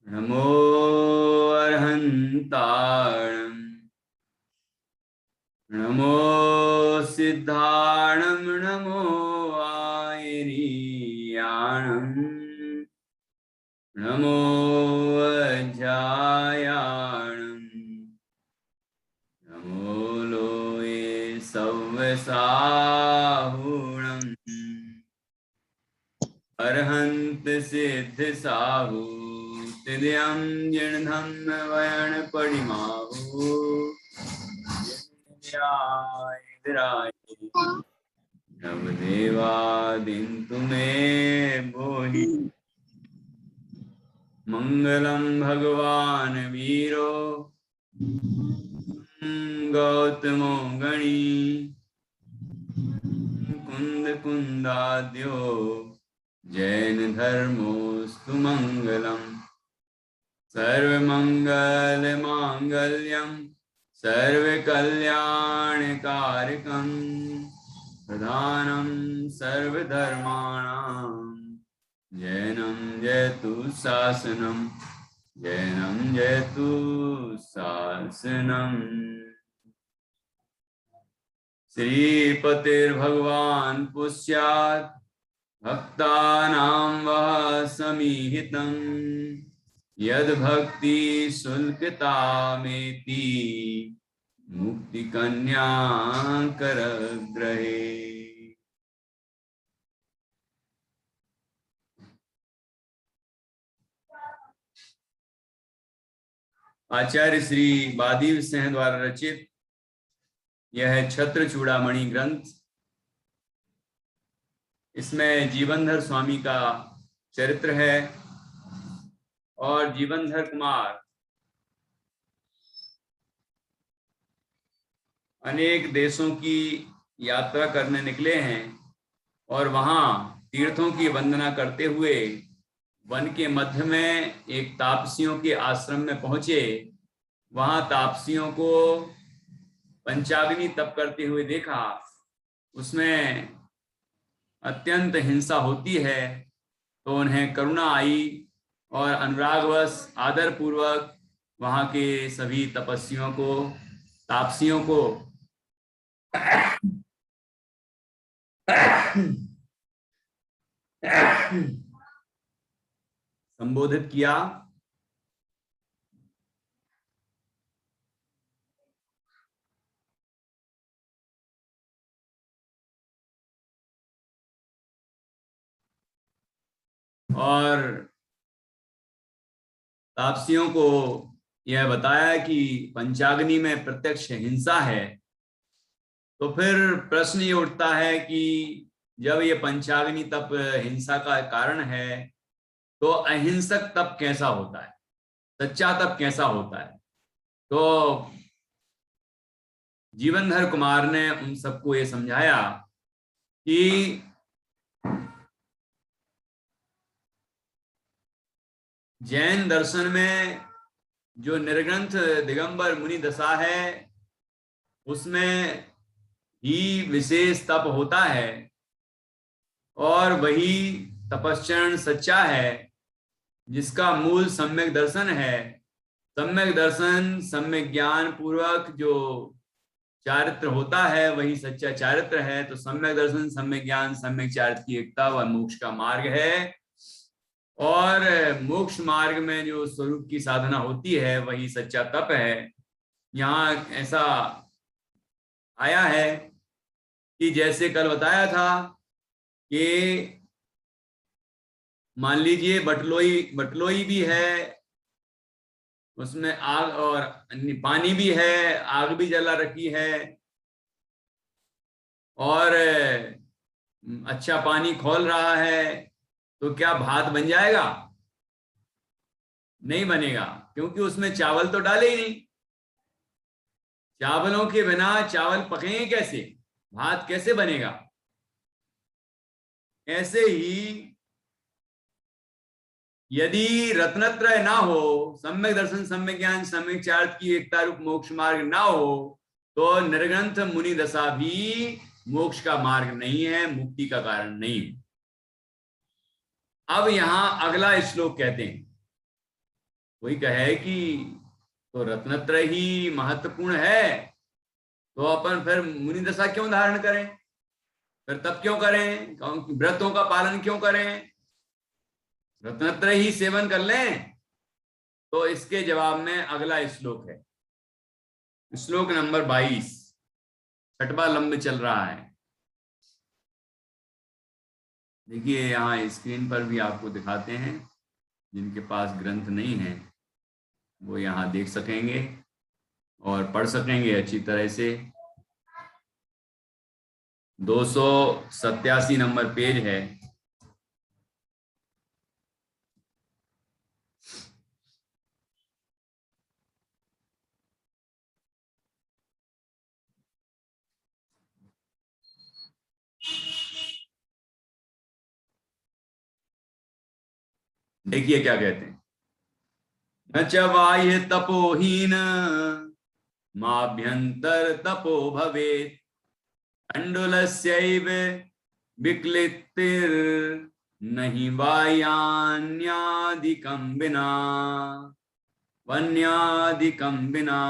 नमो अर्हन्ताणं नमो सिद्धाणं नमो आयरीयाणं नमो अजायाणं नमो लोये सव्यसाहुणम् अर्हन्त सिद्ध साहु तिद्यं जिणधं वयण परिमाहु इन्द्राय नवदेवादिं तुमे बोहि मंगलम भगवान वीरो गौतमो गणी कुंद कुंदाद्यो जैन धर्मोस्तु मंगलम सर्वमंगल मांगल्यम सर्वकल्याणकारकम प्रधानम सर्वधर्माणां जैनम जयतु शासनम जैनम जयतु शासनम। श्रीपतिर्भगवान् पुष्यात् भक्तानां वः समीहितं यद् भक्ति शुल्कतामेति मुक्तिकन्या करग्रहे। आचार्य श्री बादीव सिंह द्वारा रचित यह छत्र चूड़ामणि ग्रंथ, इसमें जीवनधर स्वामी का चरित्र है और जीवनधर कुमार अनेक देशों की यात्रा करने निकले हैं और वहां तीर्थों की वंदना करते हुए वन के मध्य में एक तापसियों के आश्रम में पहुंचे। वहां तापसियों को पंचाग्नि तप करते हुए देखा। उसमें अत्यंत हिंसा होती है, तो उन्हें करुणा आई और अनुरागवश आदर पूर्वक वहां के सभी तपस्वियों को, तापसियों को संबोधित किया। और तापसियों को यह बताया कि पंचाग्नि में प्रत्यक्ष हिंसा है। तो फिर प्रश्न ये उठता है कि जब ये पंचाग्नि तप हिंसा का कारण है, तो अहिंसक तप कैसा होता है, सच्चा तप कैसा होता है? तो जीवनधर कुमार ने उन सबको ये समझाया कि जैन दर्शन में जो निर्ग्रंथ दिगंबर मुनि दशा है, उसमें ही विशेष तप होता है और वही तपश्चरण सच्चा है, जिसका मूल सम्यक दर्शन है। सम्यक दर्शन, सम्यक ज्ञान पूर्वक जो चारित्र होता है वही सच्चा चारित्र है। तो सम्यक दर्शन, सम्यक ज्ञान, सम्यक चारित्र की एकता वह मोक्ष का मार्ग है। और मोक्ष मार्ग में जो स्वरूप की साधना होती है वही सच्चा तप है। यहाँ ऐसा आया है कि जैसे कल बताया था कि मान लीजिए बटलोई भी है, उसमें आग और पानी भी है, आग भी जला रखी है और अच्छा पानी खौल रहा है, तो क्या भात बन जाएगा? नहीं बनेगा, क्योंकि उसमें चावल तो डाले ही नहीं। चावलों के बिना चावल पकेंगे कैसे? भात कैसे बनेगा? ऐसे ही यदि रत्नत्रय ना हो, सम्यक दर्शन, सम्यक ज्ञान, सम्यक चारित्र की एकता रूप मोक्ष मार्ग ना हो, तो निर्ग्रंथ मुनि दशा भी मोक्ष का मार्ग नहीं है, मुक्ति का कारण नहीं है। अब यहां अगला श्लोक कहते हैं कोई कहे कि तो रत्नत्रय ही महत्वपूर्ण है, तो अपन फिर मुनि दशा क्यों धारण करें, फिर तब क्यों करें, व्रतों का पालन क्यों करें, रत्नत्रय ही सेवन कर लें। तो इसके जवाब में अगला श्लोक है, श्लोक नंबर 22, छठवां लंब चल रहा है। देखिए यहाँ स्क्रीन पर भी आपको दिखाते हैं, जिनके पास ग्रंथ नहीं है वो यहाँ देख सकेंगे और पढ़ सकेंगे अच्छी तरह से। 287 नंबर पेज है। देखिए क्या कहते हैं, न च बाह्य तपोहीन माभ्यंतर तपो भवेत्, तण्डुलस्यैव विक्लित्तिर् नहि वायान्यादिकं विना, वन्यादिकं विना।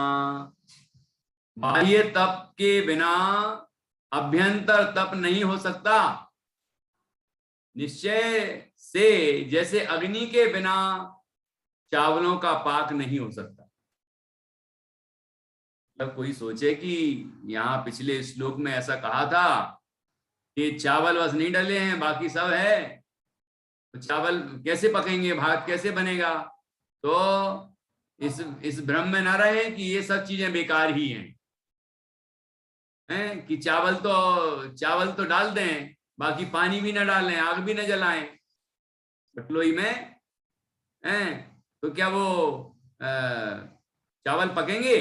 बाह्य तप के बिना अभ्यंतर तप नहीं हो सकता, निश्चय से जैसे अग्नि के बिना चावलों का पाक नहीं हो सकता। मतलब कोई सोचे कि यहाँ पिछले श्लोक में ऐसा कहा था कि चावल बस नहीं डले हैं बाकी सब है, तो चावल कैसे पकेंगे, भात कैसे बनेगा। तो इस भ्रम में ना रहे कि ये सब चीजें बेकार ही हैं कि चावल तो डाल दें, बाकी पानी भी ना डालें, आग भी ना जलाएं बटलोई में, हैं तो क्या वो चावल पकेंगे,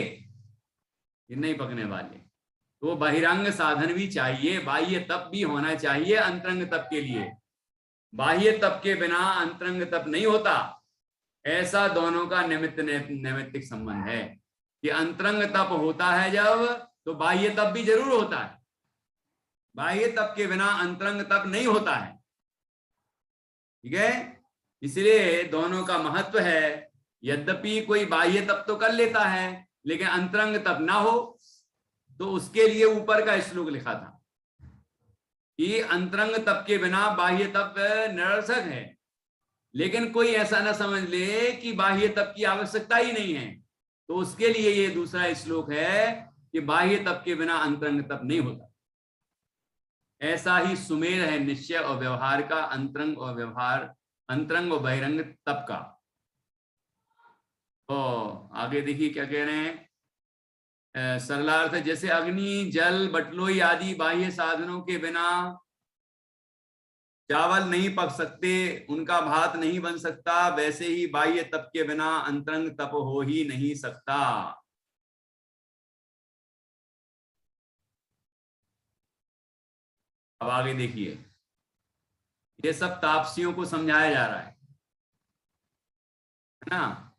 ये नहीं पकने वाले। तो बहिरंग साधन भी चाहिए, बाह्य तप भी होना चाहिए अंतरंग तप के लिए। बाह्य तप के बिना अंतरंग तप नहीं होता, ऐसा दोनों का नैमित्तिक संबंध है कि अंतरंग तप होता है जब, तो बाह्य तप भी जरूर होता है। बाह्य तप के बिना अंतरंग तप नहीं होता है, ठीक है। इसलिए दोनों का महत्व है। यद्यपि कोई बाह्य तप तो कर लेता है लेकिन अंतरंग तप ना हो, तो उसके लिए ऊपर का श्लोक लिखा था कि अंतरंग तप के बिना बाह्य तप निरर्थक है। लेकिन कोई ऐसा ना समझ ले कि बाह्य तप की आवश्यकता ही नहीं है, तो उसके लिए ये दूसरा श्लोक है कि बाह्य तप के बिना अंतरंग तप नहीं होता। ऐसा ही सुमेल है निश्चय और व्यवहार का, अंतरंग और व्यवहार, अंतरंग और बहिरंग तप का। तो आगे देखिए क्या कह रहे हैं, सरलार्थ, जैसे अग्नि जल बटलोई आदि बाह्य साधनों के बिना चावल नहीं पक सकते, उनका भात नहीं बन सकता, वैसे ही बाह्य तप के बिना अंतरंग तप हो ही नहीं सकता। अब आगे देखिए, ये सब तापसियों को समझाया जा रहा है ना।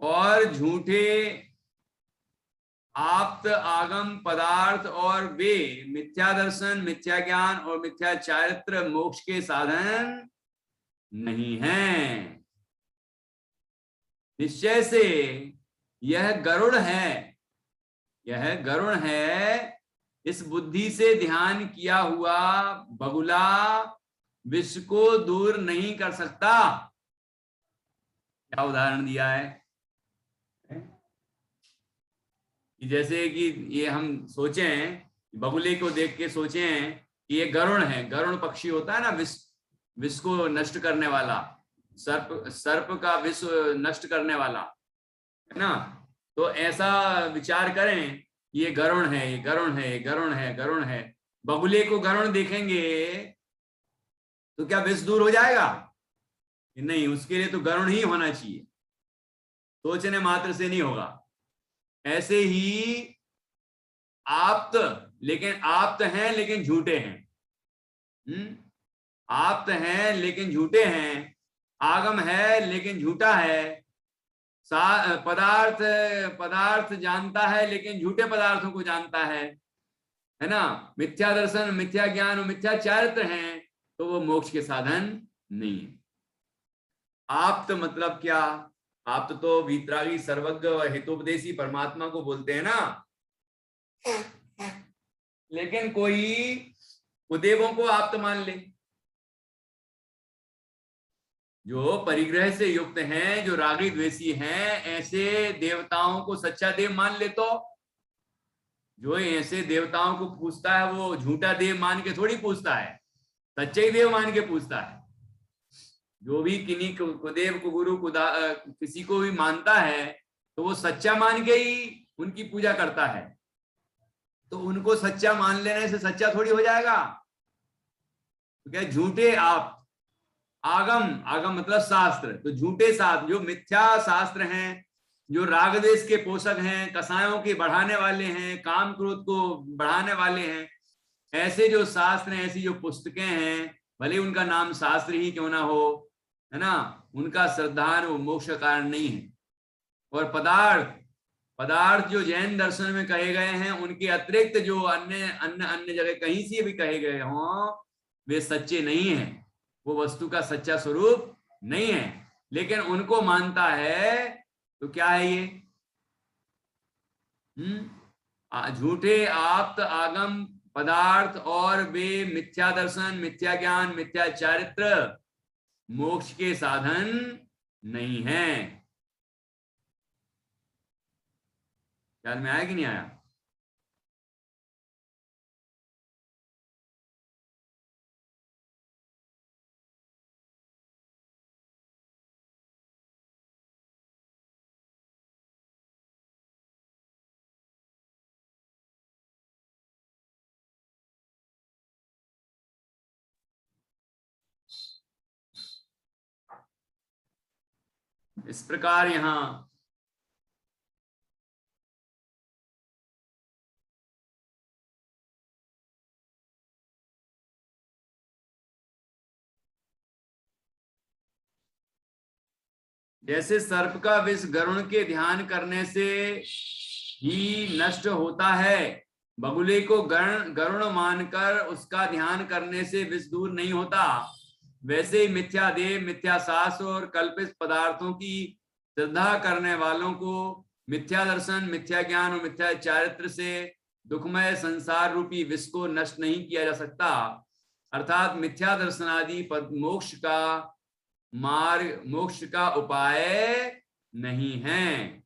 और झूठे आप्त आगम पदार्थ और वे मिथ्या दर्शन, मिथ्या ज्ञान और मिथ्या चारित्र मोक्ष के साधन नहीं हैं। निश्चय से यह गरुड़ है, यह गरुड़ है, इस बुद्धि से ध्यान किया हुआ बगुला विश्व को दूर नहीं कर सकता। क्या उदाहरण दिया है कि जैसे कि ये हम सोचें, बगुले को देख के सोचें कि ये गरुड़ है, गरुड़ पक्षी होता है ना, विश्व को नष्ट करने वाला, सर्प का विश्व नष्ट करने वाला है ना। तो ऐसा विचार करें, ये गरुड़ है, ये गरुड़ है, ये गरुड़ है, गरुड़ है। बगुले को गरुड़ देखेंगे तो क्या विष दूर हो जाएगा? नहीं, उसके लिए तो गरुड़ ही होना चाहिए, सोचने मात्र से नहीं होगा। ऐसे ही आप्त, लेकिन आप्त हैं लेकिन झूठे हैं। आप्त हैं लेकिन झूठे हैं, आगम है लेकिन झूठा है, पदार्थ जानता है लेकिन झूठे पदार्थों को जानता है ना। मिथ्या दर्शन, मिथ्या ज्ञान और मिथ्या चारित्र हैं, तो वो मोक्ष के साधन नहीं है। आप्त मतलब क्या? आप्त तो वीतरागी, सर्वज्ञ और हितोपदेशी परमात्मा को बोलते हैं ना। लेकिन कोई कुदेवों को आप्त मान ले, जो परिग्रह से युक्त हैं, जो रागी द्वेषी हैं, ऐसे देवताओं को सच्चा देव मान ले। तो जो ऐसे देवताओं को पूछता है वो झूठा देव मान के थोड़ी पूछता है, सच्चे ही देव मान के पूछता है। जो भी किन्हीं कुदेव को गुरु किसी को भी मानता है तो वो सच्चा मान के ही उनकी पूजा करता है। तो उनको सच्चा मान लेने से सच्चा थोड़ी हो जाएगा। तो क्या झूठे आप आगम, आगम मतलब शास्त्र, तो झूठे शास्त्र जो मिथ्या शास्त्र हैं, जो राग द्वेष के पोषक हैं, कसायों के बढ़ाने वाले हैं, काम क्रोध को बढ़ाने वाले हैं, ऐसे जो शास्त्र हैं, ऐसी जो पुस्तकें हैं, भले उनका नाम शास्त्र ही क्यों ना हो, है ना, उनका श्रद्धान वो मोक्ष का कारण नहीं है। और पदार्थ, पदार्थ जो जैन दर्शन में कहे गए हैं, उनके अतिरिक्त जो अन्य अन्य अन्य जगह कहीं से भी कहे गए हों, वे सच्चे नहीं हैं, वो वस्तु का सच्चा स्वरूप नहीं है। लेकिन उनको मानता है तो क्या है ये? झूठे आप्त आगम पदार्थ और वे मिथ्या दर्शन, मिथ्या ज्ञान, मिथ्या चारित्र मोक्ष के साधन नहीं है। ख्याल में आया कि नहीं आया? इस प्रकार यहां जैसे सर्प का विष गरुण के ध्यान करने से ही नष्ट होता है, बगुले को गरुण मानकर उसका ध्यान करने से विष दूर नहीं होता, वैसे ही मिथ्या देव, मिथ्या शास्त्र और कल्पित पदार्थों की श्रद्धा करने वालों को मिथ्या दर्शन, मिथ्या ज्ञान और मिथ्या चारित्र से दुखमय संसार रूपी विष को नष्ट नहीं किया जा सकता। अर्थात मिथ्या दर्शन आदि मोक्ष का मार्ग, मोक्ष का उपाय नहीं है।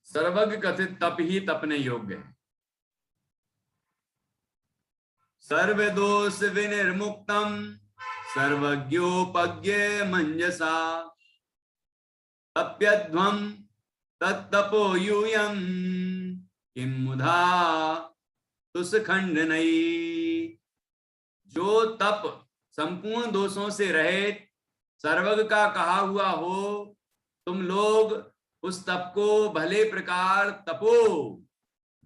सर्वज्ञ कथित तप ही तपने योग्य है। सर्वदोष विनिर्मुक्तम सर्वज्ञोपज्ञ मंजसा तप्यध्वम तत्तपो यूयम किम मुधा तुसखंडनई। जो तप संपूर्ण दोषों से रहित सर्वज्ञ का कहा हुआ हो, तुम लोग उस तप को भले प्रकार तपो।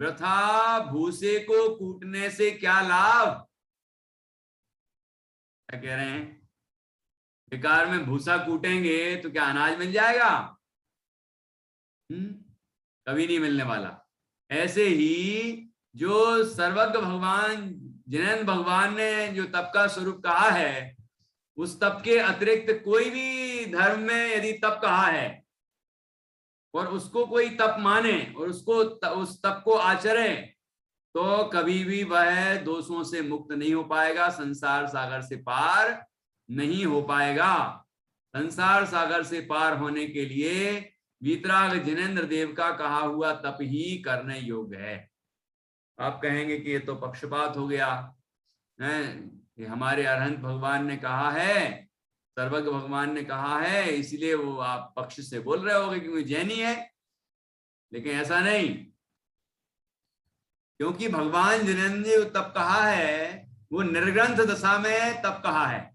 वृथा भूसे को कूटने से क्या लाभ? क्या कह रहे हैं? बेकार में भूसा कूटेंगे तो क्या अनाज मिल जाएगा? कभी नहीं मिलने वाला। ऐसे ही जो सर्वज्ञ भगवान, जिनेन्द्र भगवान ने जो तप का स्वरूप कहा है, उस तप के अतिरिक्त कोई भी धर्म में यदि तप कहा है और उसको कोई तप माने और उसको उस तप को आचरे, तो कभी भी वह दोषों से मुक्त नहीं हो पाएगा, संसार सागर से पार नहीं हो पाएगा। संसार सागर से पार होने के लिए वीतराग जिनेन्द्र देव का कहा हुआ तप ही करने योग्य है। आप कहेंगे कि ये तो पक्षपात हो गया है, कि हमारे अरहंत भगवान ने कहा है, सर्वज्ञ भगवान ने कहा है, इसलिए वो आप पक्ष से बोल रहे होगे क्योंकि जैनी है। लेकिन ऐसा नहीं, क्योंकि भगवान जिनेन्द्र ने तप कहा है वो निर्ग्रंथ दशा में तप कहा है।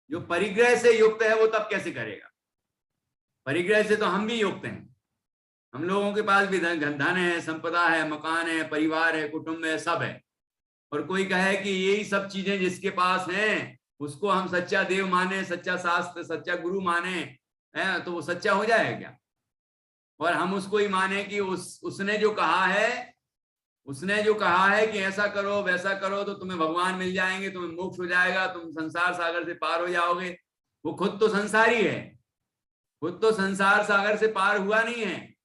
जो परिग्रह से युक्त है वो तप कैसे करेगा? परिग्रह से तो हम भी युक्त हैं, हम लोगों के पास भी धन है, संपदा है, मकान है, परिवार है, कुटुंब है, सब है। और कोई कहे कि यही सब चीजें जिसके पास हैं उसको हम सच्चा देव माने, सच्चा शास्त्र, सच्चा गुरु माने, है तो वो सच्चा हो जाएगा क्या? और हम उसको ही माने कि उसने जो कहा है कि ऐसा करो वैसा करो तो तुम्हें भगवान मिल जाएंगे, तुम्हें मोक्ष हो जाएगा, तुम संसार सागर से पार हो जाओगे। वो खुद तो संसारी है, खुद तो संसार सागर से पार हुआ नहीं है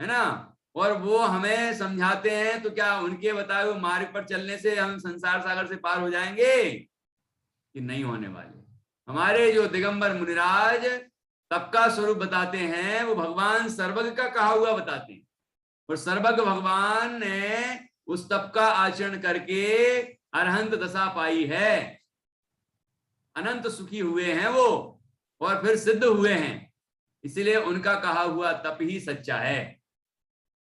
ना। और वो हमें समझाते हैं, तो क्या उनके बताए हुए मार्ग पर चलने से हम संसार सागर से पार हो जाएंगे? कि नहीं होने वाले। हमारे जो दिगंबर मुनिराज तप का स्वरूप बताते हैं, वो भगवान सर्वज्ञ का कहा हुआ बताते हैं, और सर्वज्ञ भगवान ने उस तप का आचरण करके अरहंत दशा पाई है, अनंत सुखी हुए हैं वो, और फिर सिद्ध हुए हैं। इसलिए उनका कहा हुआ तप ही सच्चा है।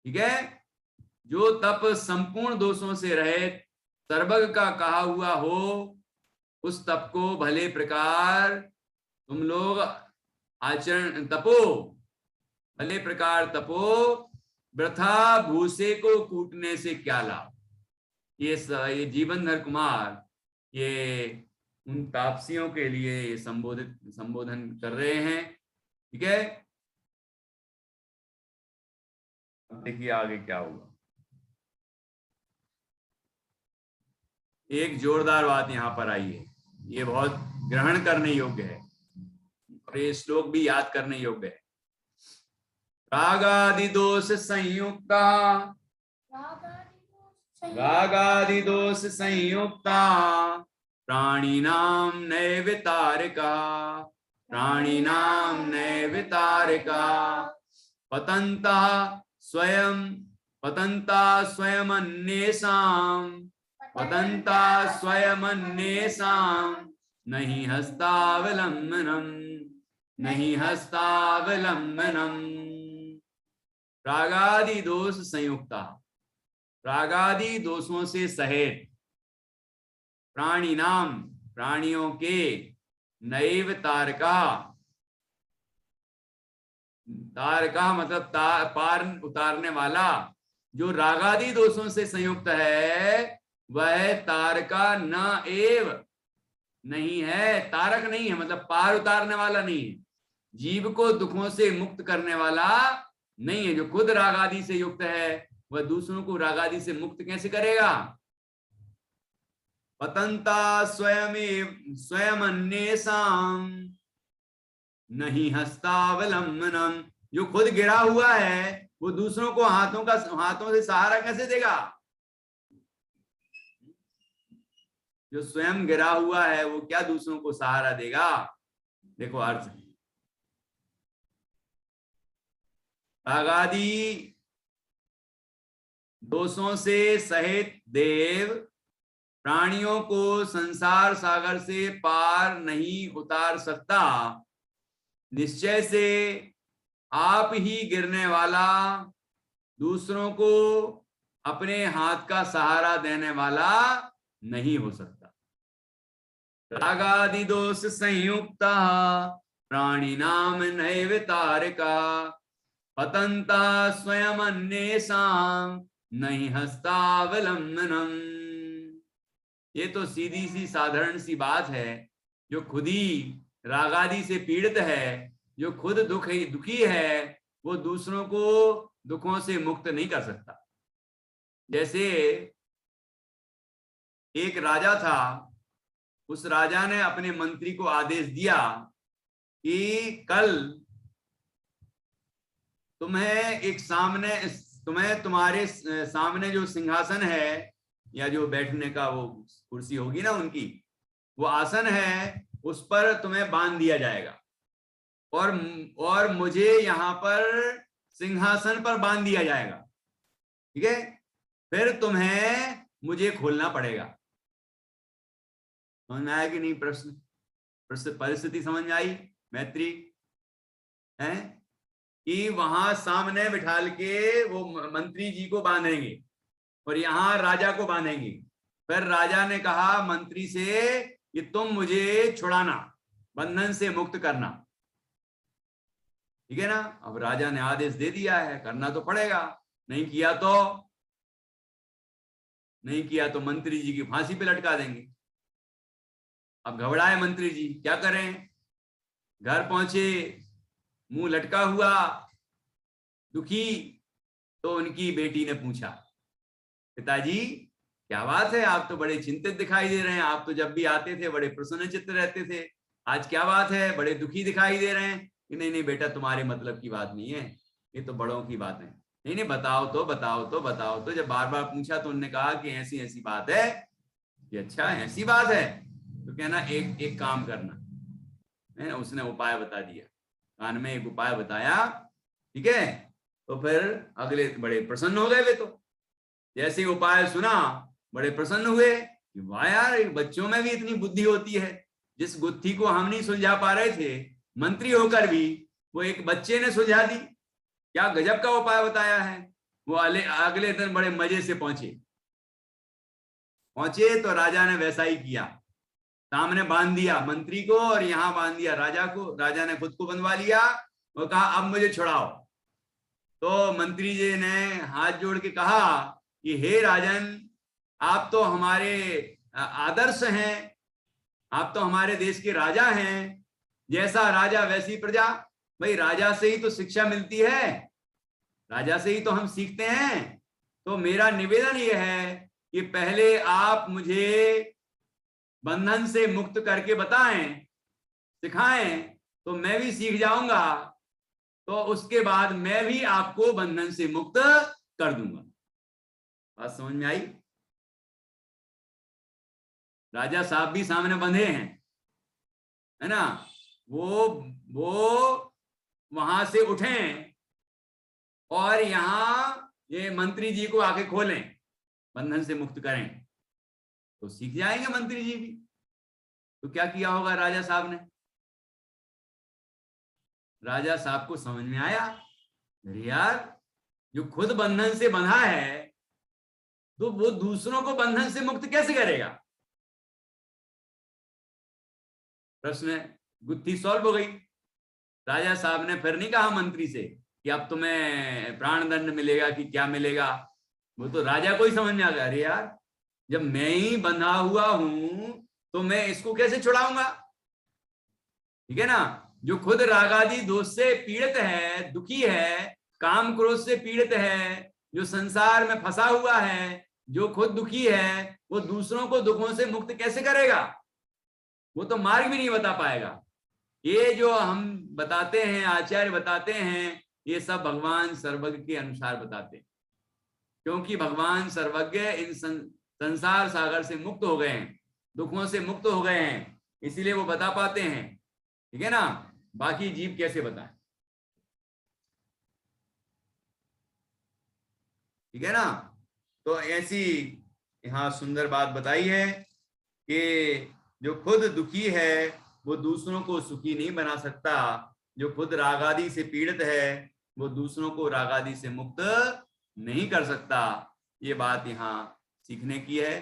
ठीक है, जो तप संपूर्ण दोषों से रहित सर्वज्ञ का कहा हुआ हो, उस तप को भले प्रकार तुम लोग आचरण तपो, भले प्रकार तपो, वृथा भूसे को कूटने से क्या लाभ। ये जीवनधर कुमार ये उन तापसियों के लिए ये संबोधन कर रहे हैं। ठीक है, अब देखिए आगे क्या होगा। एक जोरदार बात यहां पर आई है, ये बहुत ग्रहण करने योग्य है, और ये श्लोक भी याद करने योग्य है। रागादि दोष संयुक्ता, रागादि दोष संयुक्ता प्राणिनाम नैवितारिका, प्राणिनाम नैवितारिका पतंता स्वयं, पतंता स्वयं अन्येषां, पतंता स्वयं अन्येषां नहीं हस्तावलंबनम, नहीं हस्तावलंबनम। रागादि दोष संयुक्ता, रागादि दोषों से सहित प्राणी नाम, प्राणियों के नैव तारका, तारका मतलब पार उतारने वाला, जो रागादि दोषों से संयुक्त है वह तारका न एव नहीं है, तारक नहीं है, मतलब पार उतारने वाला नहीं है, जीव को दुखों से मुक्त करने वाला नहीं है। जो खुद रागादि से युक्त है वह दूसरों को रागादि से मुक्त कैसे करेगा? पतंता स्वयं, स्वयं अन्येषां नहीं हस्तावलंबनम, जो खुद गिरा हुआ है वो दूसरों को हाथों से सहारा कैसे देगा? जो स्वयं गिरा हुआ है वो क्या दूसरों को सहारा देगा? देखो अर्थ, रागादि दोषों से सहित देव प्राणियों को संसार सागर से पार नहीं उतार सकता। निश्चय से आप ही गिरने वाला, दूसरों को अपने हाथ का सहारा देने वाला नहीं हो सकता। रागादि दोष संयुक्ता प्राणिनाम नैव तारिका पतंता स्वयं अन्येषां नहीं हस्तावलंबनम। ये तो सीधी सी साधारण सी बात है। जो खुद ही रागादि से पीड़ित है, जो खुद दुखी है, वो दूसरों को दुखों से मुक्त नहीं कर सकता। जैसे एक राजा था, उस राजा ने अपने मंत्री को आदेश दिया कि कल तुम्हें तुम्हारे सामने जो सिंहासन है या जो बैठने का वो कुर्सी होगी ना उनकी, वो आसन है, उस पर तुम्हें बांध दिया जाएगा, और मुझे यहाँ पर सिंहासन पर बांध दिया जाएगा। ठीक है, फिर तुम्हें मुझे खोलना पड़ेगा। समझ में आया कि नहीं? परिस्थिति समझ आई मैत्री है कि वहां सामने बिठाल के वो मंत्री जी को बांधेंगे और यहाँ राजा को बांधेंगे। फिर राजा ने कहा मंत्री से कि तुम मुझे छुड़ाना, बंधन से मुक्त करना। ठीक है ना? अब राजा ने आदेश दे दिया है, करना तो पड़ेगा, नहीं किया तो मंत्री जी की फांसी पे लटका देंगे। अब घबराए मंत्री जी, क्या करें? घर पहुंचे, मुंह लटका हुआ, दुखी। तो उनकी बेटी ने पूछा, पिताजी क्या बात है, आप तो बड़े चिंतित दिखाई दे रहे हैं, आप तो जब भी आते थे बड़े प्रसन्नचित्त रहते थे, आज क्या बात है, बड़े दुखी दिखाई दे रहे हैं। कि नहीं नहीं बेटा, तुम्हारे मतलब की बात नहीं है, ये तो बड़ों की बात है। नहीं नहीं, बताओ तो बताओ तो बताओ तो। जब बार बार पूछा तो उन्होंने कहा कि ऐसी ऐसी बात है। कि अच्छा ऐसी बात है, तो कहना एक एक काम करना है। उसने उपाय बता दिया, कान में एक उपाय बताया, ठीक है। तो फिर अगले बड़े प्रसन्न हो गए वे, तो जैसे ही उपाय सुना बड़े प्रसन्न हुए कि वाह यार, बच्चों में भी इतनी बुद्धि होती है। जिस गुत्थी को हम नहीं सुलझा पा रहे थे मंत्री होकर भी, वो एक बच्चे ने सुलझा दी। क्या गजब का उपाय बताया है। वो अगले दिन बड़े मजे से पहुंचे तो राजा ने वैसा ही किया। सामने बांध दिया मंत्री को और यहां बांध दिया राजा को। राजा ने खुद को बंधवा लिया और कहा अब मुझे छुड़ाओ। तो मंत्री जी ने हाथ जोड़ के कहा कि हे राजन, आप तो हमारे आदर्श हैं, आप तो हमारे देश के राजा हैं, जैसा राजा वैसी प्रजा। भाई राजा से ही तो शिक्षा मिलती है, राजा से ही तो हम सीखते हैं। तो मेरा निवेदन यह है कि पहले आप मुझे बंधन से मुक्त करके बताएं, सिखाएं, तो मैं भी सीख जाऊंगा। तो उसके बाद मैं भी आपको बंधन से मुक्त कर दूंगा। बात समझ में आई? राजा साहब भी सामने बंधे हैं, है ना। वो वहां से उठें और यहां ये मंत्री जी को आके खोलें, बंधन से मुक्त करें, तो सीख जाएंगे मंत्री जी भी। तो क्या किया होगा राजा साहब ने? राजा साहब को समझ में आया, अरे यार, जो खुद बंधन से बंधा है तो वो दूसरों को बंधन से मुक्त कैसे करेगा? प्रश्न, गुत्थी सॉल्व हो गई। राजा साहब ने फिर नहीं कहा मंत्री से कि अब तुम्हें प्राण दंड मिलेगा कि क्या मिलेगा। वो तो राजा को ही समझ में आ गया, अरे यार, जब मैं ही बंधा हुआ हूं तो मैं इसको कैसे छुड़ाऊंगा? ठीक है ना। जो खुद रागादि दोष से पीड़ित है, दुखी है, काम क्रोध से पीड़ित है, जो संसार में फंसा हुआ है, जो खुद दुखी है, वो दूसरों को दुखों से मुक्त कैसे करेगा? वो तो मार्ग भी नहीं बता पाएगा। ये जो हम बताते हैं, आचार्य बताते हैं, ये सब भगवान सर्वज्ञ के अनुसार बताते हैं, क्योंकि भगवान सर्वज्ञ इन संसार सागर से मुक्त हो गए हैं, दुखों से मुक्त हो गए हैं, इसीलिए वो बता पाते हैं। ठीक है ना। बाकी जीव कैसे बताएं? ठीक है ना। तो ऐसी यहां सुंदर बात बताई है कि जो खुद दुखी है वो दूसरों को सुखी नहीं बना सकता, जो खुद रागादि से पीड़ित है वो दूसरों को रागादि से मुक्त नहीं कर सकता। ये बात यहाँ सीखने की है।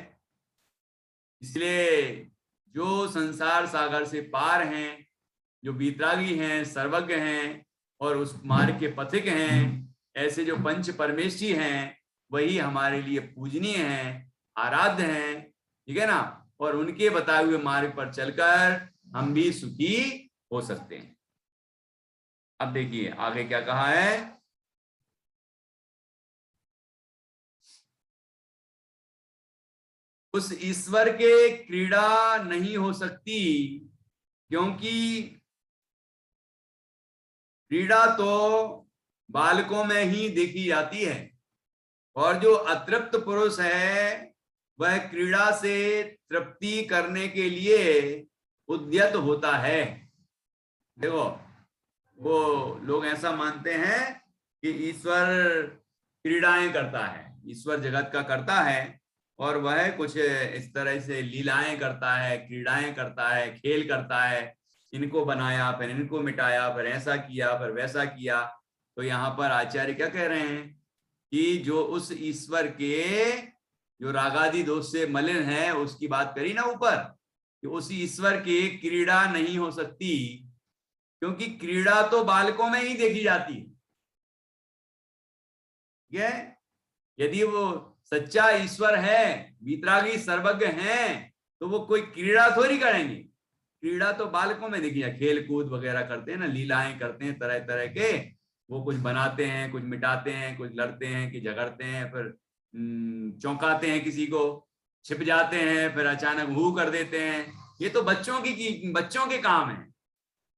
इसलिए जो संसार सागर से पार हैं, जो वीतरागी हैं, सर्वज्ञ हैं और उस मार्ग के पथिक हैं, ऐसे जो पंच परमेशी हैं, वही हमारे लिए पूजनीय हैं, आराध्य हैं। ठीक है ना। और उनके बताए हुए मार्ग पर चलकर हम भी सुखी हो सकते हैं। अब देखिए आगे क्या कहा है। उस ईश्वर के क्रीड़ा नहीं हो सकती, क्योंकि क्रीड़ा तो बालकों में ही देखी जाती है, और जो अतृप्त पुरुष है वह क्रीड़ा से तृप्ति करने के लिए उद्यत होता है। देखो, वो लोग ऐसा मानते हैं कि ईश्वर क्रीड़ाएं करता है, ईश्वर जगत का करता है, और वह कुछ इस तरह से लीलाएं करता है, क्रीड़ाएं करता है, खेल करता है, इनको बनाया फिर इनको मिटाया, फिर ऐसा किया फिर वैसा किया। तो यहाँ पर आचार्य क्या कह रहे हैं कि जो उस ईश्वर के जो रागादि दोष से मलिन है, उसकी बात करी ना ऊपर, कि उस ईश्वर की क्रीड़ा नहीं हो सकती, क्योंकि क्रीड़ा तो बालकों में ही देखी जाती है। ठीक है। यदि वो सच्चा ईश्वर है, वीतरागी सर्वज्ञ हैं, तो वो कोई क्रीड़ा थोड़ी करेंगे। क्रीड़ा तो बालकों में देखी जाए, खेल कूद वगैरह करते हैं ना, लीलाएं करते हैं तरह तरह के, वो कुछ बनाते हैं, कुछ मिटाते हैं, कुछ लड़ते हैं कि झगड़ते हैं, फिर चौंकाते हैं किसी को, छिप जाते हैं, फिर अचानक हू कर देते हैं। ये तो बच्चों के काम है,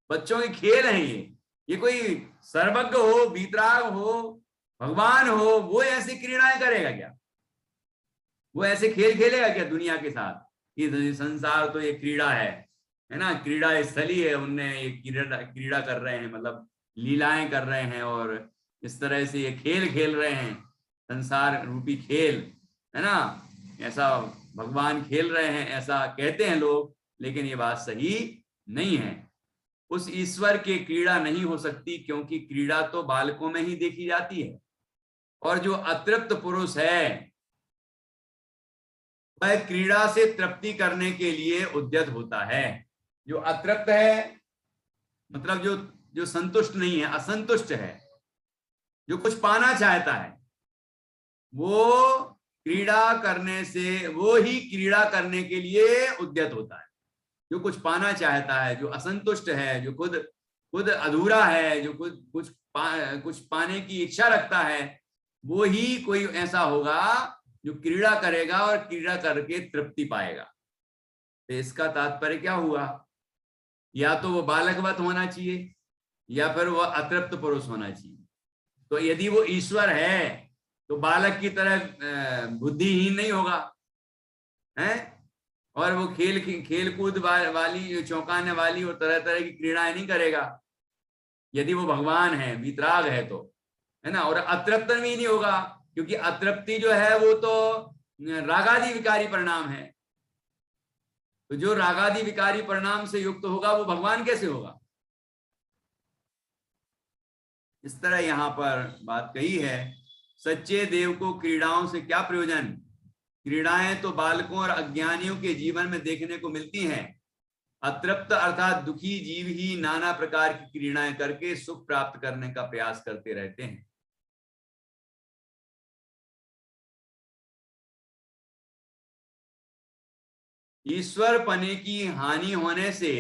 बच्चों के खेल हैं ये कोई सर्वज्ञ हो, वीतराग हो, भगवान हो, वो ऐसी क्रीड़ाएं करेगा क्या? वो ऐसे खेल खेलेगा क्या दुनिया के साथ? ये संसार तो ये क्रीड़ा है ना, क्रीड़ा स्थली है, उनने ये क्रीड़ा क्रीड़ा कर रहे हैं, मतलब लीलाएं कर रहे हैं, और इस तरह से ये खेल खेल रहे हैं, संसार रूपी खेल, है ना, ऐसा भगवान खेल रहे हैं ऐसा कहते हैं लोग, लेकिन ये बात सही नहीं है। उस ईश्वर की क्रीड़ा नहीं हो सकती, क्योंकि क्रीड़ा तो बालकों में ही देखी जाती है, और जो अतृप्त पुरुष है वह क्रीड़ा से तृप्ति करने के लिए उद्यत होता है। जो अतृप्त है मतलब जो जो संतुष्ट नहीं है, असंतुष्ट है, जो कुछ पाना चाहता है, वो क्रीड़ा करने से, वो ही क्रीड़ा करने के लिए उद्यत होता है। जो कुछ पाना चाहता है, जो असंतुष्ट है, जो खुद खुद अधूरा है, जो कुछ पाने की इच्छा रखता है, वो ही कोई ऐसा होगा जो क्रीड़ा करेगा और क्रीड़ा करके तृप्ति पाएगा। तो इसका तात्पर्य क्या हुआ? या तो वो बालकवत होना चाहिए, या फिर वो अतृप्त पुरुष होना चाहिए। तो यदि वो ईश्वर है तो बालक की तरह बुद्धिहीन नहीं होगा, है, और वो खेल कूद वाली, चौंकाने वाली और तरह तरह की क्रीड़ाएं नहीं करेगा। यदि वो भगवान है, वीतराग है तो, है ना, और अतृप्त भी नहीं होगा, क्योंकि अतृप्ति जो है वो तो रागादि विकारी परिणाम है। तो जो रागादि विकारी परिणाम से युक्त होगा वो भगवान कैसे होगा? इस तरह यहां पर बात कही है। सच्चे देव को क्रीड़ाओं से क्या प्रयोजन? क्रीड़ाएं तो बालकों और अज्ञानियों के जीवन में देखने को मिलती हैं। अतृप्त अर्थात दुखी जीव ही नाना प्रकार की क्रीड़ाएं करके सुख प्राप्त करने का प्रयास करते रहते हैं। ईश्वर पने की हानि होने से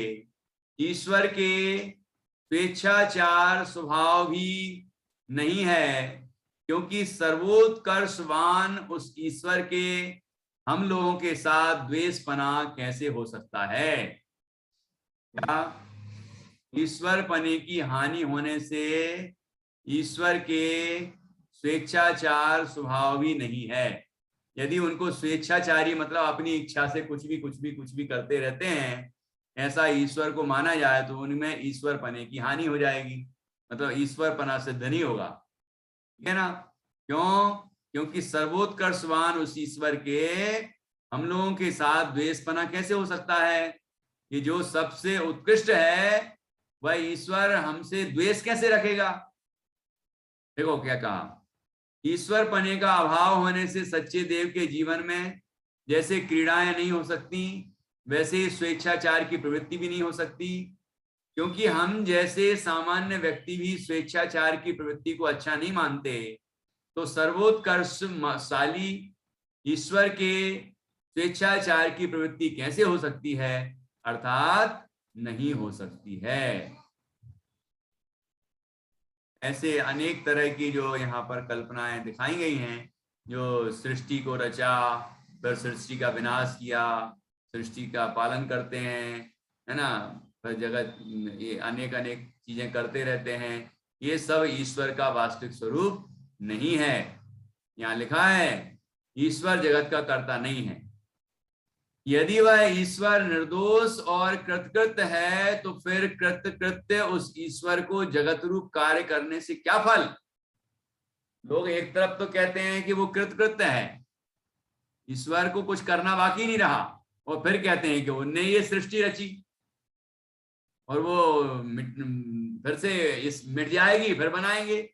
ईश्वर के स्वेच्छाचार स्वभाव भी नहीं है, क्योंकि सर्वोत्कर्षवान उस ईश्वर के हम लोगों के साथ द्वेष पना कैसे हो सकता है? क्या ईश्वर पने की हानि होने से ईश्वर के स्वेच्छाचार स्वभाव भी नहीं है? यदि उनको स्वेच्छाचारी मतलब अपनी इच्छा से कुछ भी करते रहते हैं, ऐसा ईश्वर को माना जाए, तो उनमें ईश्वर पने की हानि हो जाएगी, मतलब ईश्वर पना सिद्ध नहीं होगा, ठीक है ना? क्यों? क्योंकि सर्वोत्कर्षवान उस ईश्वर के हम लोगों के साथ द्वेषपना कैसे हो सकता है? कि जो सबसे उत्कृष्ट है वह ईश्वर हमसे द्वेष कैसे रखेगा? देखो क्या कहा, ईश्वर पने का अभाव होने से सच्चे देव के जीवन में जैसे क्रीड़ाएं नहीं हो सकती, वैसे ही स्वेच्छाचार की प्रवृत्ति भी नहीं हो सकती, क्योंकि हम जैसे सामान्य व्यक्ति भी स्वेच्छाचार की प्रवृत्ति को अच्छा नहीं मानते, तो सर्वोत्कर्षशाली ईश्वर के स्वेच्छाचार की प्रवृत्ति कैसे हो सकती है? अर्थात नहीं हो सकती है। ऐसे अनेक तरह की जो यहाँ पर कल्पनाएं दिखाई गई हैं, जो सृष्टि को रचा, फिर सृष्टि का विनाश किया, सृष्टि का पालन करते हैं, है ना, फिर जगत, ये अनेक अनेक चीजें करते रहते हैं, ये सब ईश्वर का वास्तविक स्वरूप नहीं है। यहाँ लिखा है ईश्वर जगत का कर्ता नहीं है। यदि वह ईश्वर निर्दोष और कृतकृत्य है, तो फिर कृतकृत्य उस ईश्वर को जगत रूप कार्य करने से क्या फल? लोग एक तरफ तो कहते हैं कि वो कृतकृत्य है, ईश्वर को कुछ करना बाकी नहीं रहा, और फिर कहते हैं कि उनने ये सृष्टि रची और वो फिर से इस मिट जाएगी, फिर बनाएंगे।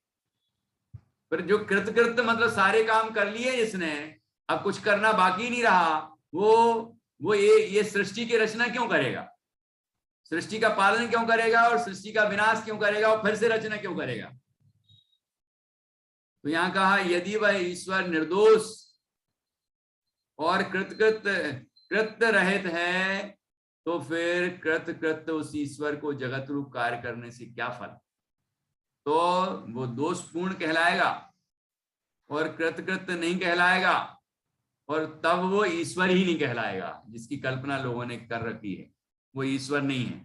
फिर जो कृतकृत्य मतलब सारे काम कर लिए जिसने, अब कुछ करना बाकी नहीं रहा, वो ये सृष्टि की रचना क्यों करेगा? सृष्टि का पालन क्यों करेगा और सृष्टि का विनाश क्यों करेगा और फिर से रचना क्यों करेगा? तो यहां कहा यदि वह ईश्वर निर्दोष और कृत्य रहित है, तो फिर कृत्य उस ईश्वर को जगत रूप कार्य करने से क्या फल? तो वो दोषपूर्ण कहलाएगा और कृतकृत्य नहीं कहलाएगा, और तब वो ईश्वर ही नहीं कहलाएगा। जिसकी कल्पना लोगों ने कर रखी है वो ईश्वर नहीं है।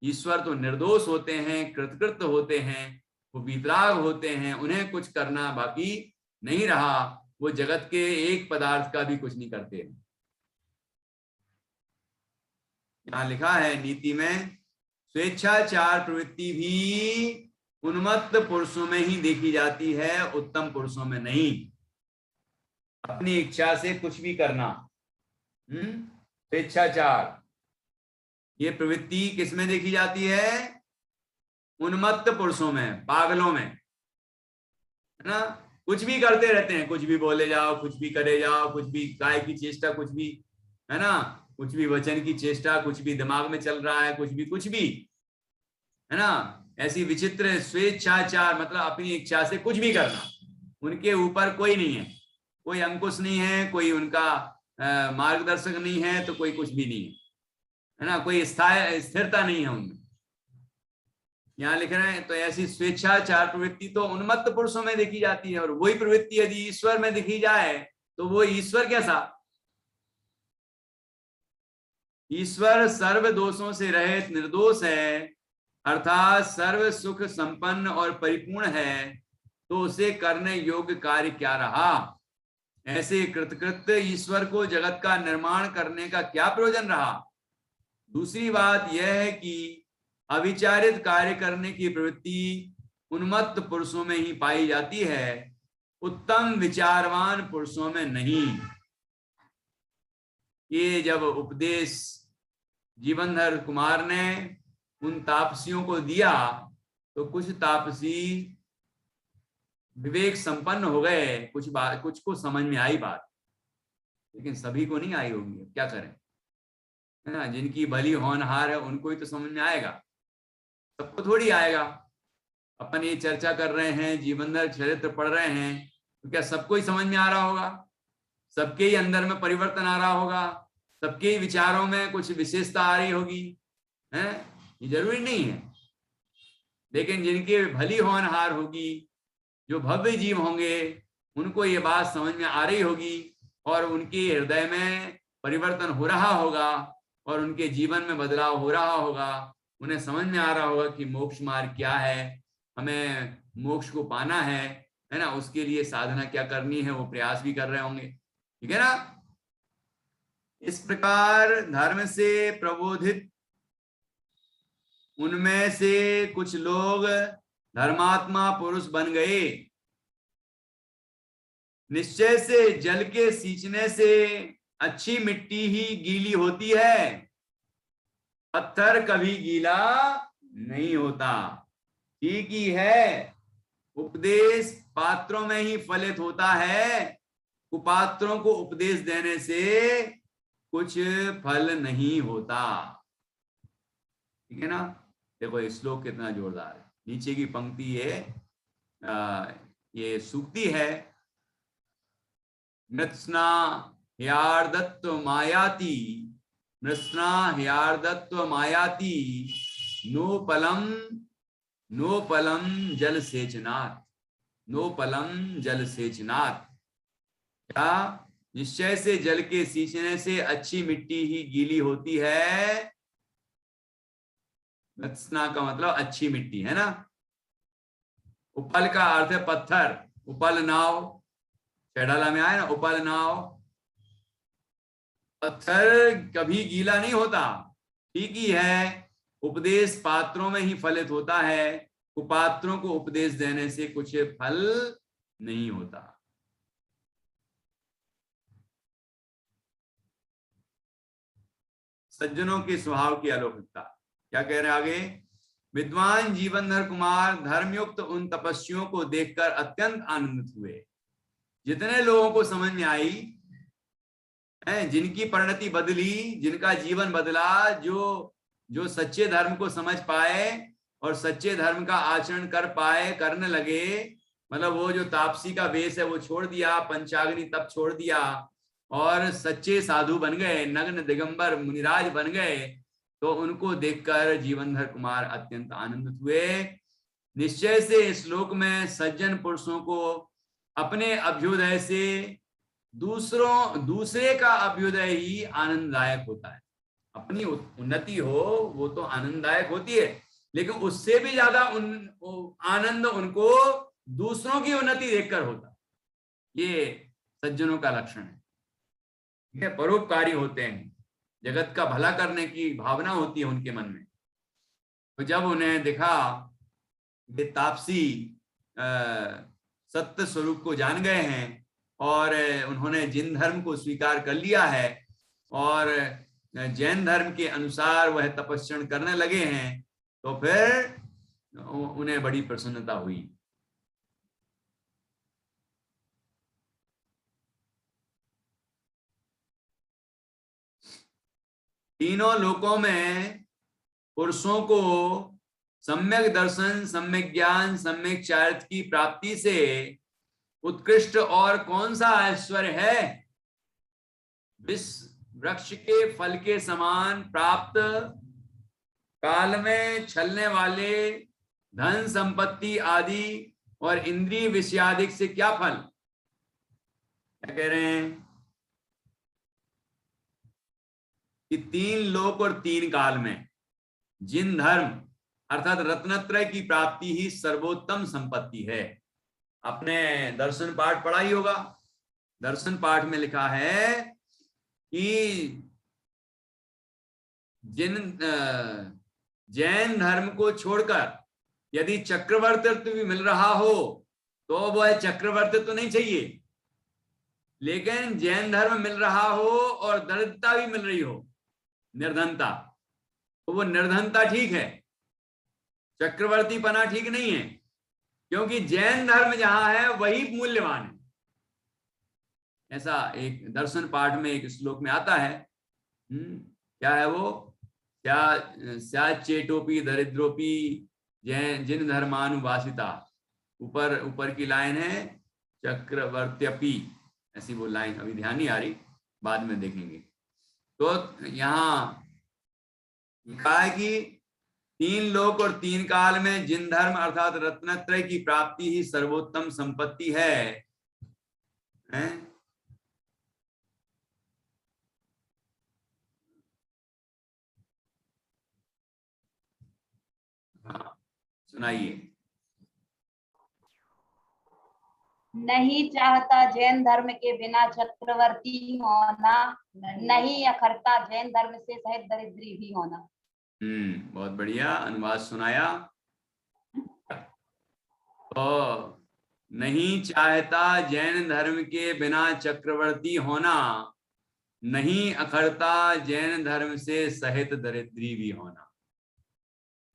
ईश्वर तो निर्दोष होते हैं, कृतकृत्य होते हैं, वो वीतराग होते हैं, उन्हें कुछ करना बाकी नहीं रहा, वो जगत के एक पदार्थ का भी कुछ नहीं करते। यहां लिखा है नीति में, स्वेच्छाचार प्रवृत्ति भी उन्मत्त पुरुषों में ही देखी जाती है, उत्तम पुरुषों में नहीं। अपनी इच्छा से कुछ भी करना, स्वेच्छाचार, ये प्रवृत्ति किसमें देखी जाती है? उन्मत्त पुरुषों में, पागलों में, है ना। कुछ भी करते रहते हैं, कुछ भी बोले जाओ, कुछ भी करे जाओ, कुछ भी काय की चेष्टा, कुछ भी, है ना, कुछ भी वचन की चेष्टा, कुछ भी दिमाग में चल रहा है, कुछ भी, है ना। ऐसी विचित्र स्वेच्छाचार मतलब अपनी इच्छा से कुछ भी करना। उनके ऊपर कोई नहीं है, कोई अंकुश नहीं है, कोई उनका मार्गदर्शक नहीं है, तो कोई कुछ भी नहीं है ना, कोई स्थिरता नहीं है उनमें। यहाँ लिख रहे हैं तो ऐसी स्वेच्छाचार प्रवृत्ति तो उन्मत्त पुरुषों में देखी जाती है, और वही प्रवृत्ति यदि ईश्वर में देखी जाए तो वो ईश्वर कैसा? ईश्वर सर्व दोषों से रहित निर्दोष है, अर्थात सर्व सुख संपन्न और परिपूर्ण है, तो उसे करने योग्य कार्य क्या रहा? ऐसे कृतकृत्य ईश्वर को जगत का निर्माण करने का क्या प्रयोजन रहा? दूसरी बात यह है कि अविचारित कार्य करने की प्रवृत्ति उन्मत्त पुरुषों में ही पाई जाती है, उत्तम विचारवान पुरुषों में नहीं। ये जब उपदेश जीवनधर कुमार ने उन तापसियों को दिया तो कुछ तापसी विवेक संपन्न हो गए, कुछ को समझ में आई बात, लेकिन सभी को नहीं आई होगी, क्या करें, है ना। जिनकी भली होनहार है उनको ही तो समझ में आएगा, सबको थोड़ी आएगा। अपन ये चर्चा कर रहे हैं, जीवनधर चरित्र पढ़ रहे हैं, तो क्या सबको ही समझ में आ रहा होगा? सबके ही अंदर में परिवर्तन आ रहा होगा, सबके ही विचारों में कुछ विशेषता आ रही होगी, है? ये जरूरी नहीं है। लेकिन जिनके भली होनहार होगी, जो भव्य जीव होंगे, उनको ये बात समझ में आ रही होगी और उनके हृदय में परिवर्तन हो रहा होगा और उनके जीवन में बदलाव हो रहा होगा। उन्हें समझ में आ रहा होगा कि मोक्ष मार्ग क्या है, हमें मोक्ष को पाना है ना, उसके लिए साधना क्या करनी है, वो प्रयास भी कर रहे होंगे, ठीक है ना। इस प्रकार धर्म से प्रबोधित उनमें से कुछ लोग धर्मात्मा पुरुष बन गए। निश्चय से जल के सींचने से अच्छी मिट्टी ही गीली होती है, पत्थर कभी गीला नहीं होता। ठीक ही है, उपदेश पात्रों में ही फलित होता है, कुपात्रों को उपदेश देने से कुछ फल नहीं होता, ठीक है ना। देखो श्लोक कितना जोरदार है। नीचे की पंक्ति ये सूक्ति है, मृत्स्ना ह्यार्दत्व मायाति, मृत्स्ना ह्यार्दत्व मायाति, नोपलम जल सेचनात्, नोपलम जल सेचनात्। क्या? निश्चय से जल के सींचने से अच्छी मिट्टी ही गीली होती है। मृत्स्ना का मतलब अच्छी मिट्टी, है ना। उपल का अर्थ है पत्थर, उपल नाव, चैडाला में आए ना, उपल नाव। पत्थर कभी गीला नहीं होता, ठीक ही है। उपदेश पात्रों में ही फलित होता है, कुपात्रों को उपदेश देने से कुछ फल नहीं होता। सज्जनों के स्वभाव की अलौकिकता। क्या कह रहे हैं आगे? विद्वान जीवनधर कुमार धर्मयुक्त उन तपस्वियों को देखकर अत्यंत आनंदित हुए। जितने लोगों को समझ में आई, जिनकी परिणति बदली, जिनका जीवन बदला, जो सच्चे धर्म को समझ पाए और सच्चे धर्म का आचरण कर पाए, करने लगे, मतलब वो जो तापसी का वेश है वो छोड़ दिया, पंचाग्नि तप छोड़ दिया और सच्चे साधु बन गए, नग्न दिगंबर मुनिराज बन गए, तो उनको देखकर जीवनधर कुमार अत्यंत आनंदित हुए निश्चय से श्लोक में सज्जन पुरुषों को अपने अभ्युदय से दूसरे का अभ्युदय ही आनंददायक होता है। अपनी उन्नति हो वो तो आनंददायक होती है, लेकिन उससे भी ज्यादा आनंद उनको दूसरों की उन्नति देखकर होता है। ये सज्जनों का लक्षण है। ये परोपकारी होते हैं, जगत का भला करने की भावना होती है उनके मन में। तो जब उन्हें दिखा ये तापसी सत्य स्वरूप को जान गए हैं और उन्होंने जिन धर्म को स्वीकार कर लिया है और जैन धर्म के अनुसार वह तपस्या करने लगे हैं, तो फिर उन्हें बड़ी प्रसन्नता हुई। तीनों लोकों में पुरुषों को सम्यक दर्शन, सम्यक ज्ञान, सम्यक चारित्र की प्राप्ति से उत्कृष्ट और कौन सा ऐश्वर्य है? विष वृक्ष के फल के समान प्राप्त काल में छलने वाले धन संपत्ति आदि और इंद्रिय विषयादिक से क्या फल? क्या कह रहे हैं कि तीन लोक और तीन काल में जिन धर्म अर्थात रत्नत्रय की प्राप्ति ही सर्वोत्तम संपत्ति है। आपने दर्शन पाठ पढ़ा ही होगा। दर्शन पाठ में लिखा है कि जिन जैन धर्म को छोड़कर यदि चक्रवर्तित्व भी मिल रहा हो तो वह चक्रवर्तित्व नहीं चाहिए, लेकिन जैन धर्म मिल रहा हो और दरिद्रता भी मिल रही हो, निर्धनता, तो वो निर्धनता ठीक है, चक्रवर्ती पना ठीक नहीं है, क्योंकि जैन धर्म जहां है वही मूल्यवान है। ऐसा एक दर्शन पाठ में एक श्लोक में आता है। क्या है वो? क्या चेटोपी दरिद्रोपी जैन जिन धर्मानुवासिता, ऊपर की लाइन है चक्रवर्त्यपी, ऐसी वो लाइन अभी ध्यान नहीं आ रही, बाद में देखेंगे। तो यहाँ लिखा है कि तीन लोक और तीन काल में जिन धर्म अर्थात रत्नत्रय की प्राप्ति ही सर्वोत्तम संपत्ति है, सुनाइए। नहीं चाहता जैन धर्म के बिना चक्रवर्ती होना, नहीं अखरता जैन धर्म से सहित दरिद्री भी होना। बहुत बढ़िया अनुवाद सुनाया। तो नहीं चाहता जैन धर्म के बिना चक्रवर्ती होना, नहीं अखरता जैन धर्म से सहित दरिद्री भी होना।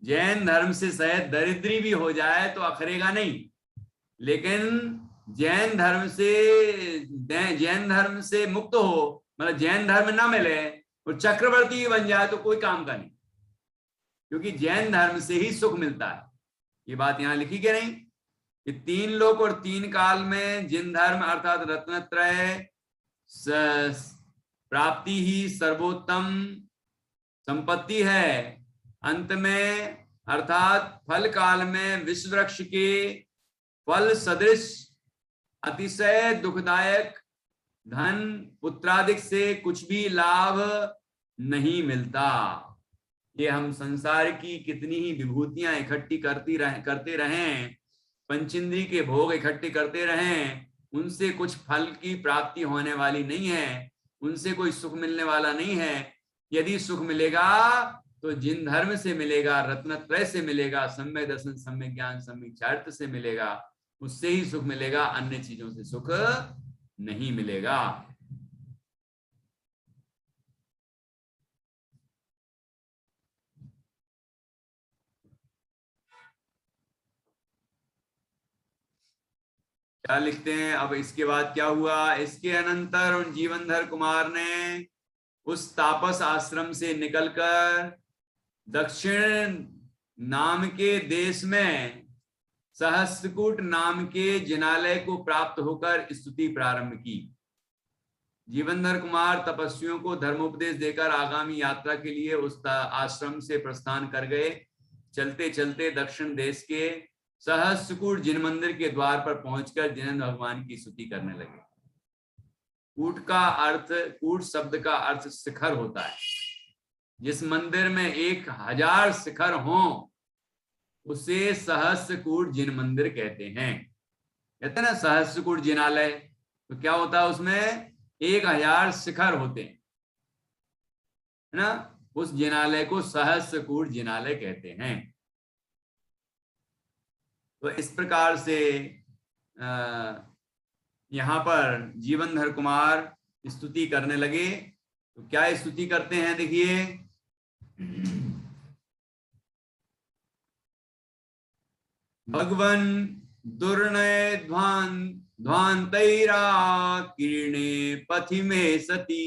जैन धर्म से सहित दरिद्री भी हो जाए तो अखरेगा नहीं, लेकिन जैन धर्म से मुक्त हो, मतलब जैन धर्म ना मिले और चक्रवर्ती बन जाए तो कोई काम का नहीं, क्योंकि जैन धर्म से ही सुख मिलता है। ये बात यहां लिखी क्या नहीं कि तीन लोक और तीन काल में जिन धर्म अर्थात रत्नत्रय प्राप्ति ही सर्वोत्तम संपत्ति है, अंत में अर्थात फल काल में विश्व वृक्ष के फल सदृश अतिशय दुखदायक धन पुत्रादिक से कुछ भी लाभ नहीं मिलता। ये हम संसार की कितनी ही विभूतियां इकट्ठी करते रहें, पंचेंद्री के भोग इकट्ठे करते रहें, उनसे कुछ फल की प्राप्ति होने वाली नहीं है, उनसे कोई सुख मिलने वाला नहीं है। यदि सुख मिलेगा तो जिन धर्म से मिलेगा, रत्नत्रय से मिलेगा, सम्यक दर्शन, सम्यक ज्ञान, सम्यक चारित्र से मिलेगा, उससे ही सुख मिलेगा, अन्य चीजों से सुख नहीं मिलेगा। क्या लिखते हैं अब? इसके बाद क्या हुआ? इसके अनंतर उन जीवनधर कुमार ने उस तापस आश्रम से निकलकर दक्षिण नाम के देश में सहस्त्रकूट नाम के जिनालय को प्राप्त होकर स्तुति प्रारंभ की। जीवनधर कुमार तपस्वियों को धर्मोपदेश देकर आगामी यात्रा के लिए उस आश्रम से प्रस्थान कर गए। चलते चलते दक्षिण देश के सहस्त्रकूट जिन मंदिर के द्वार पर पहुंचकर जिनेंद्र भगवान की स्तुति करने लगे। कूट शब्द का अर्थ शिखर होता है। जिस मंदिर में 1000 शिखर हों उसे सहस्त्रकूट जिन मंदिर कहते हैं। कहते हैं ना सहस्त्रकूट जिनालय, तो क्या होता है उसमें 1000 शिखर होते हैं, है ना। उस जिनालय को सहस्त्रकूट जिनालय कहते हैं। तो इस प्रकार से यहाँ पर जीवनधर कुमार स्तुति करने लगे। तो क्या स्तुति करते हैं देखिए, भगवन दुर्नय ध्वान्तैरा किरणे पथि में सती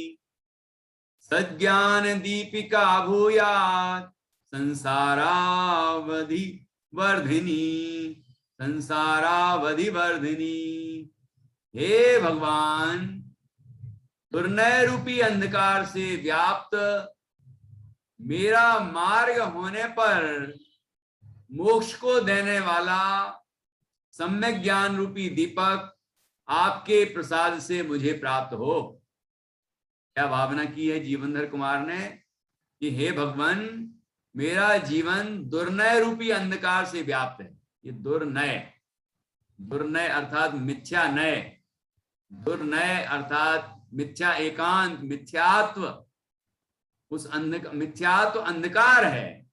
सज्ञान दीपिका भूयात् संसारावधि वर्धिनी। हे भगवान, दुर्नय रूपी अंधकार से व्याप्त मेरा मार्ग होने पर मोक्ष को देने वाला सम्यक ज्ञान रूपी दीपक आपके प्रसाद से मुझे प्राप्त हो। क्या भावना की है जीवनधर कुमार ने कि हे भगवान, मेरा जीवन दुर्नय रूपी अंधकार से व्याप्त है। ये दुर्नय अर्थात मिथ्या नय, दुर्नय अर्थात मिथ्या एकांत, मिथ्यात्व। उस मिथ्यात्व अंधकार है।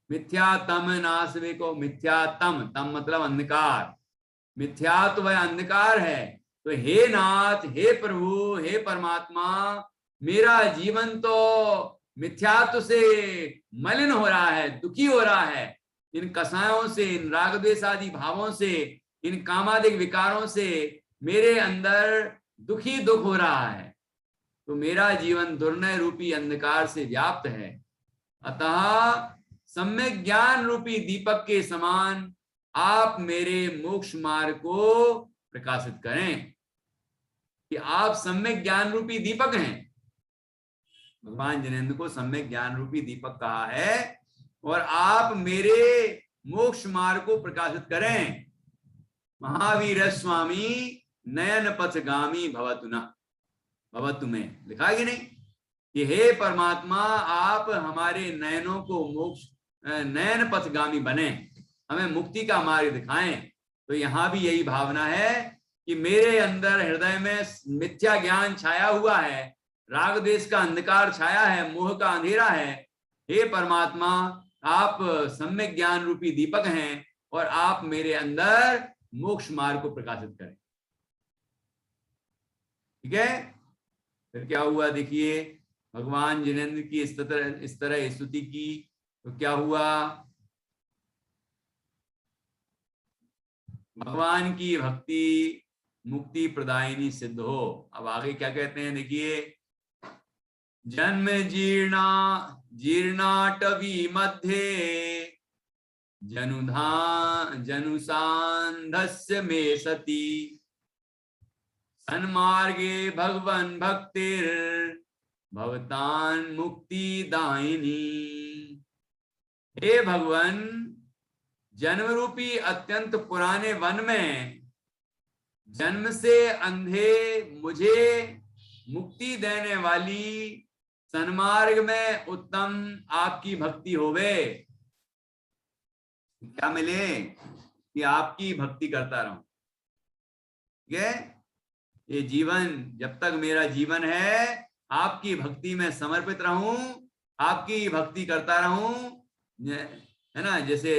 मिथ्यातम नासवे को, मिथ्यातम, तम मतलब अंधकार, मिथ्यात्व वह अंधकार है। तो हे नाथ, हे प्रभु, हे परमात्मा, मेरा जीवन तो मिथ्यात्व से मलिन हो रहा है, दुखी हो रहा है। इन कसायों से, इन रागद्वेष आदि भावों से, इन कामादिक विकारों से मेरे अंदर दुख हो रहा है। तो मेरा जीवन दुर्नय रूपी अंधकार से व्याप्त है। अतः सम्यक ज्ञान रूपी दीपक के समान आप मेरे मोक्ष मार्ग को प्रकाशित करें। कि आप सम्यक ज्ञान रूपी दीपक हैं। भगवान जिनेंद्र को सम्यक ज्ञान रूपी दीपक कहा है और आप मेरे मोक्ष मार्ग को प्रकाशित करें। महावीर स्वामी नयन पथगामी भवतु न भवतु में लिखा है कि नहीं कि हे परमात्मा, आप हमारे नयनों को मोक्ष नयन पथगामी बने, हमें मुक्ति का मार्ग दिखाएं। तो यहाँ भी यही भावना है कि मेरे अंदर हृदय में मिथ्या ज्ञान छाया हुआ है, राग देश का अंधकार छाया है, मोह का अंधेरा है। हे परमात्मा, आप सम्यक ज्ञान रूपी दीपक हैं और आप मेरे अंदर मोक्ष मार्ग को प्रकाशित करें। ठीक है, फिर क्या हुआ देखिए, भगवान जिनेंद्र की इस तरह स्तुति की तो क्या हुआ, भगवान की भक्ति मुक्ति प्रदायिनी सिद्ध हो। अब आगे क्या कहते हैं देखिए, जन्म जीर्णाटवी मध्ये जनुसान्धस्य मे सती सन्मार्गे भगवन् भक्तिर भवतान मुक्ति दायिनी। हे भगवान, जन्म रूपी अत्यंत पुराने वन में जन्म से अंधे मुझे मुक्ति देने वाली सन्मार्ग में उत्तम आपकी भक्ति होवे। क्या मिले कि आपकी भक्ति करता रहूं। ठीक है, ये जीवन जब तक मेरा जीवन है आपकी भक्ति में समर्पित रहूं, आपकी भक्ति करता रहूं, है ना। जैसे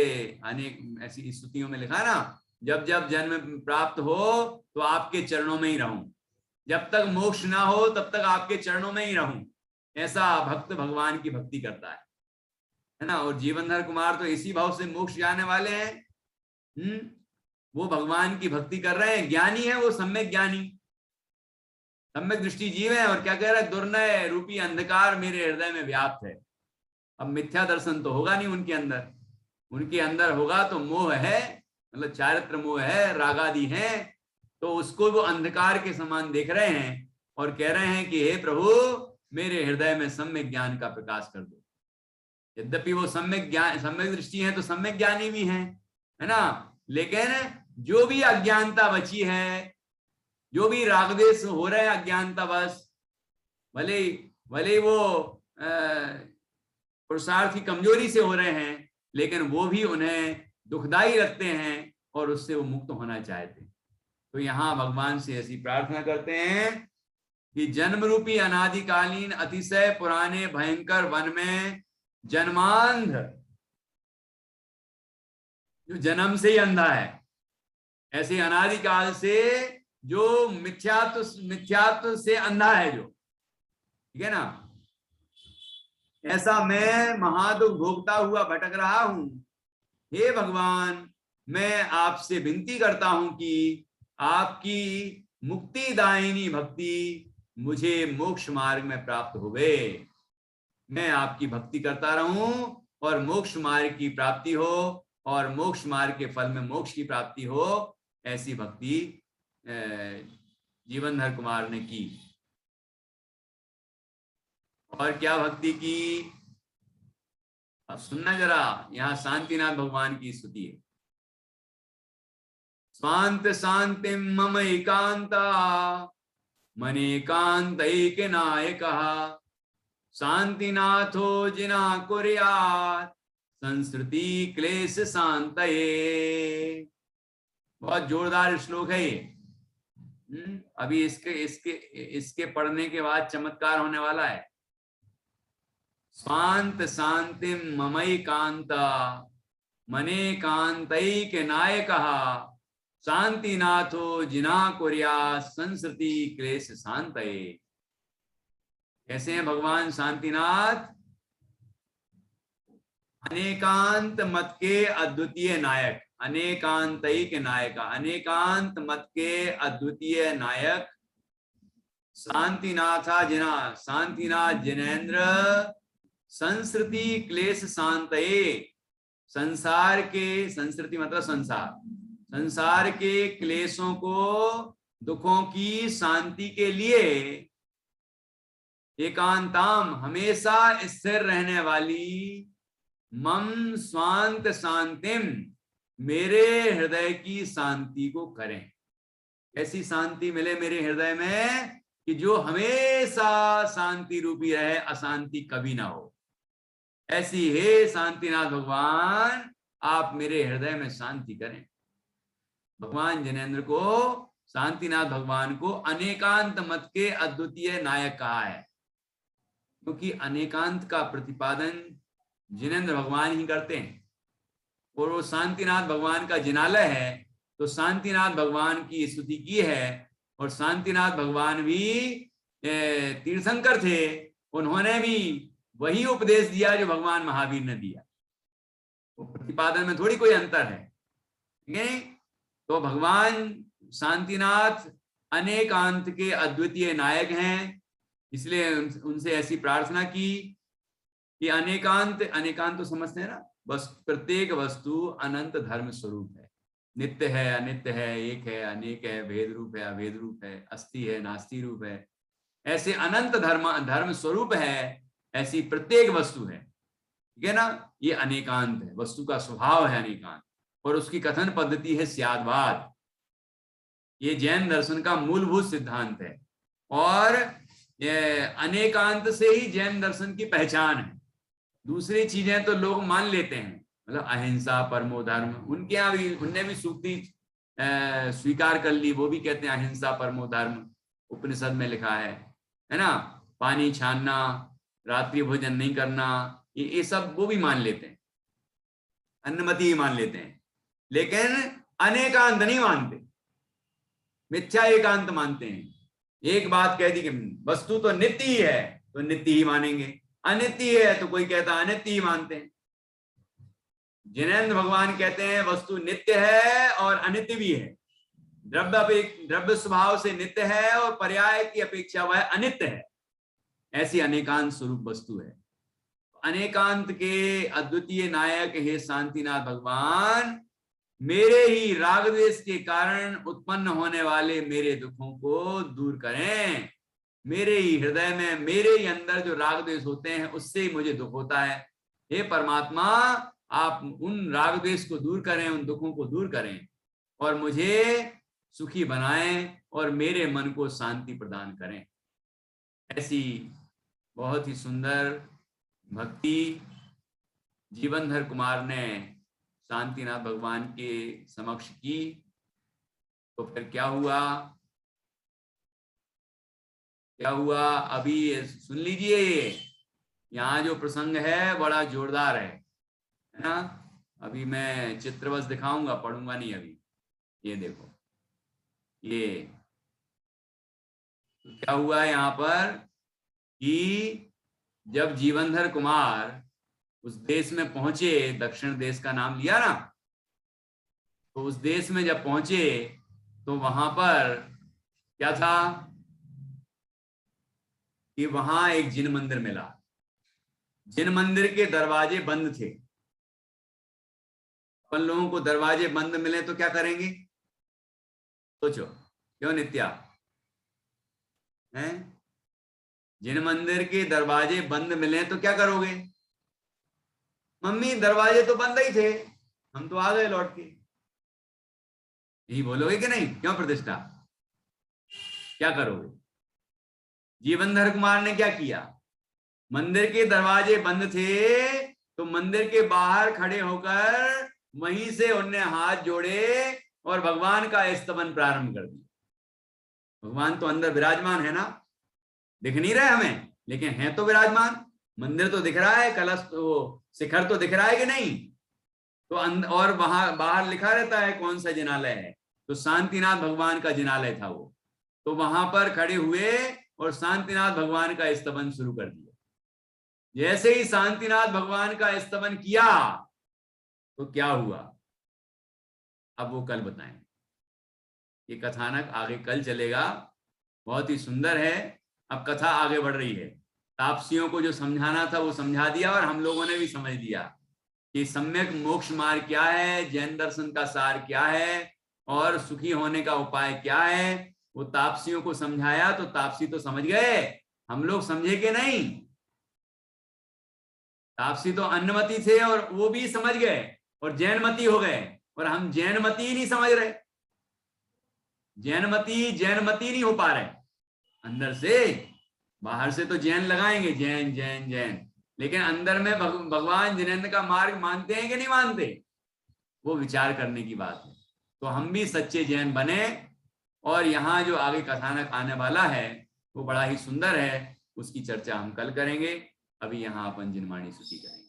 अनेक ऐसी स्तुतियों में लिखा है ना, जब जब जन्म प्राप्त हो तो आपके चरणों में ही रहूं, जब तक मोक्ष ना हो तब तक आपके चरणों में ही रहूं। ऐसा भक्त भगवान की भक्ति करता है ना। और जीवनधर कुमार तो इसी भाव से मोक्ष जाने वाले हैं। वो भगवान की भक्ति कर रहे हैं, ज्ञानी है वो, सम्यक ज्ञानी, सम्यक दृष्टि जीव है। और क्या कह रहा है, दुर्नय रूपी अंधकार मेरे हृदय में व्याप्त है। अब मिथ्या दर्शन तो होगा नहीं उनके अंदर, उनके अंदर होगा तो मोह है, मतलब चारित्र मोह है, रागादि है, तो उसको वो अंधकार के समान देख रहे हैं और कह रहे हैं कि हे प्रभु, मेरे हृदय में सम्यक ज्ञान का प्रकाश कर दो। यद्यपि वो सम्यक दृष्टि है तो सम्यक ज्ञानी भी हैं, है ना। लेकिन जो भी अज्ञानता बची है, जो भी रागद्वेष हो रहे हैं अज्ञानता बस, भले वो पुरुषार्थ की कमजोरी से हो रहे हैं, लेकिन वो भी उन्हें दुखदाई लगते हैं और उससे वो मुक्त होना चाहते हैं। तो यहाँ भगवान से ऐसी प्रार्थना करते हैं कि जन्म रूपी अनादिकालीन अतिशय पुराने भयंकर वन में जन्मांध, जो जन्म से ही अंधा है, ऐसे अनादिकाल से जो मिथ्यात्व से अंधा है, जो, ठीक है ना, ऐसा मैं महादुख भोगता हुआ भटक रहा हूं। हे भगवान, मैं आपसे विनती करता हूं कि आपकी मुक्तिदायिनी भक्ति मुझे मोक्ष मार्ग में प्राप्त होवे। मैं आपकी भक्ति करता रहूं और मोक्ष मार्ग की प्राप्ति हो, और मोक्ष मार्ग के फल में मोक्ष की प्राप्ति हो। ऐसी भक्ति जीवनधर कुमार ने की। और क्या भक्ति की, अब सुनना जरा, यहाँ शांतिनाथ भगवान की स्तुति है। स्वांत शांति मम एकांता मनेकांतैक नायकः शांतिनाथो जिना कुर्यात् संस्कृति क्लेश शांतये। बहुत जोरदार श्लोक है ये। अभी इसके पढ़ने के बाद चमत्कार होने वाला है। स्वांत शांति ममैकांता मनेकांतैक नायकः शांतिनाथो जिना कुर्यात् संस्कृति क्लेश शांतये। कैसे हैं भगवान शांतिनाथ? अनेकांत मत के अद्वितीय नायक, अनेकांतैक नायक, अनेकांत मत के अद्वितीय नायक शांतिनाथा जिना, शांतिनाथ जिनेन्द्र संस्कृति क्लेश शांतये। संसार के, संस्कृति मतलब संसार, संसार के क्लेशों को, दुखों की शांति के लिए एकांताम, हमेशा स्थिर रहने वाली, मम स्वांत शांतिम, मेरे हृदय की शांति को करें। ऐसी शांति मिले मेरे हृदय में कि जो हमेशा शांति रूपी रहे, अशांति कभी ना हो। ऐसी हे शांतिनाथ भगवान, आप मेरे हृदय में शांति करें। भगवान जिनेन्द्र को, शांतिनाथ भगवान को अनेकांत मत के अद्वितीय नायक कहा है, क्योंकि अनेकांत का प्रतिपादन जिनेन्द्र भगवान ही करते हैं। और वो शांतिनाथ भगवान का जिनालय है, तो शांतिनाथ भगवान की स्तुति की है। और शांतिनाथ भगवान भी तीर्थंकर थे, उन्होंने भी वही उपदेश दिया जो भगवान महावीर ने दिया। वो प्रतिपादन में थोड़ी कोई अंतर है, ठीक है। तो भगवान शांतिनाथ अनेकांत के अद्वितीय नायक हैं, इसलिए उनसे ऐसी प्रार्थना की कि अनेकांत, अनेकांत तो समझते हैं ना, बस प्रत्येक वस्तु अनंत धर्म स्वरूप है, नित्य है अनित्य है, एक है अनेक है, भेद रूप है अभेद रूप है, अस्ति है नास्ति रूप है। ऐसे अनंत धर्म स्वरूप है, ऐसी प्रत्येक वस्तु है, ठीक है ना। ये अनेकांत है, वस्तु का स्वभाव है अनेकांत, और उसकी कथन पद्धति है स्याद्वाद। ये जैन दर्शन का मूलभूत सिद्धांत है, और अनेकांत से ही जैन दर्शन की पहचान है। दूसरी चीजें तो लोग मान लेते हैं, मतलब अहिंसा परमो धर्म, उनके यहाँ भी, उनने भी सूक्ति स्वीकार कर ली, वो भी कहते हैं अहिंसा परमो धर्म, उपनिषद में लिखा है ना। पानी छानना, रात्रि भोजन नहीं करना, ये सब वो भी मान लेते हैं, अन्नमति ही मान लेते हैं, लेकिन अनेकांत नहीं मानते, मिथ्या एकांत मानते हैं। एक बात कह दी कि वस्तु तो नित्य ही है, तो नित्य ही मानेंगे, अनित्य है तो कोई कहता अनित्य ही मानते हैं। जिनेन्द्र भगवान कहते हैं वस्तु नित्य है और अनित्य भी है, द्रव्य स्वभाव से नित्य है और पर्याय की अपेक्षा वह अनित्य है। ऐसी अनेकांत स्वरूप वस्तु है। अनेकांत के अद्वितीय नायक हे शांतिनाथ भगवान, मेरे ही राग द्वेष के कारण उत्पन्न होने वाले मेरे दुखों को दूर करें। मेरे ही हृदय में, मेरे ही अंदर जो राग द्वेष होते हैं, उससे ही मुझे दुख होता है। हे परमात्मा, आप उन राग द्वेष को दूर करें, उन दुखों को दूर करें और मुझे सुखी बनाएं और मेरे मन को शांति प्रदान करें। ऐसी बहुत ही सुंदर भक्ति जीवनधर कुमार ने शांतिनाथ भगवान के समक्ष की। तो फिर क्या हुआ, क्या हुआ अभी सुन लीजिए। यहाँ जो प्रसंग है बड़ा जोरदार है ना। अभी मैं चित्रवश दिखाऊंगा, पढ़ूंगा नहीं अभी। ये देखो, ये तो क्या हुआ यहाँ पर कि जब जीवनधर कुमार उस देश में पहुंचे, दक्षिण देश का नाम लिया ना, तो उस देश में जब पहुंचे तो वहां पर क्या था कि वहां एक जिन मंदिर मिला। जिन मंदिर के दरवाजे बंद थे। अपन लोगों को दरवाजे बंद मिले तो क्या करेंगे, सोचो, क्यों नित्या? हैं? जिन मंदिर के दरवाजे बंद मिले तो क्या करोगे? मम्मी दरवाजे तो बंद ही थे, हम तो आ गए लौट के, यही बोलोगे कि नहीं? क्यों प्रतिष्ठा, क्या करोगे? जीवनधर कुमार ने क्या किया, मंदिर के दरवाजे बंद थे तो मंदिर के बाहर खड़े होकर वहीं से उन्हें हाथ जोड़े और भगवान का स्तवन प्रारंभ कर दिया। भगवान तो अंदर विराजमान है ना, दिख नहीं रहे हमें, लेकिन है तो विराजमान। मंदिर तो दिख रहा है, कलश तो, शिखर तो दिख रहा है कि नहीं? तो और वहां बाहर लिखा रहता है कौन सा जिनालय है, तो शांतिनाथ भगवान का जिनालय था वो। तो वहां पर खड़े हुए और शांतिनाथ भगवान का स्तवन शुरू कर दिया। जैसे ही शांतिनाथ भगवान का स्तवन किया तो क्या हुआ, अब वो कल बताएं। ये कथानक आगे कल चलेगा, बहुत ही सुंदर है। अब कथा आगे बढ़ रही है। तापसियों को जो समझाना था वो समझा दिया और हम लोगों ने भी समझ लिया कि सम्यक मोक्ष मार्ग क्या है, जैन दर्शन का सार क्या है और सुखी होने का उपाय क्या है। वो तापसियों को समझाया तो तापसी तो समझ गए, हम लोग समझे कि नहीं? तापसी तो अन्नमती थे और वो भी समझ गए और जैनमती हो गए, और हम जैनमती ही नहीं समझ रहे। जैनमती नहीं हो पा रहे अंदर से। बाहर से तो जैन लगाएंगे, जैन जैन जैन, लेकिन अंदर में भगवान जिनेंद्र का मार्ग मानते हैं कि नहीं मानते, वो विचार करने की बात है। तो हम भी सच्चे जैन बने। और यहाँ जो आगे कथानक आने वाला है वो बड़ा ही सुंदर है, उसकी चर्चा हम कल करेंगे। अभी यहाँ अपन जिनवाणी स्तुति करेंगे।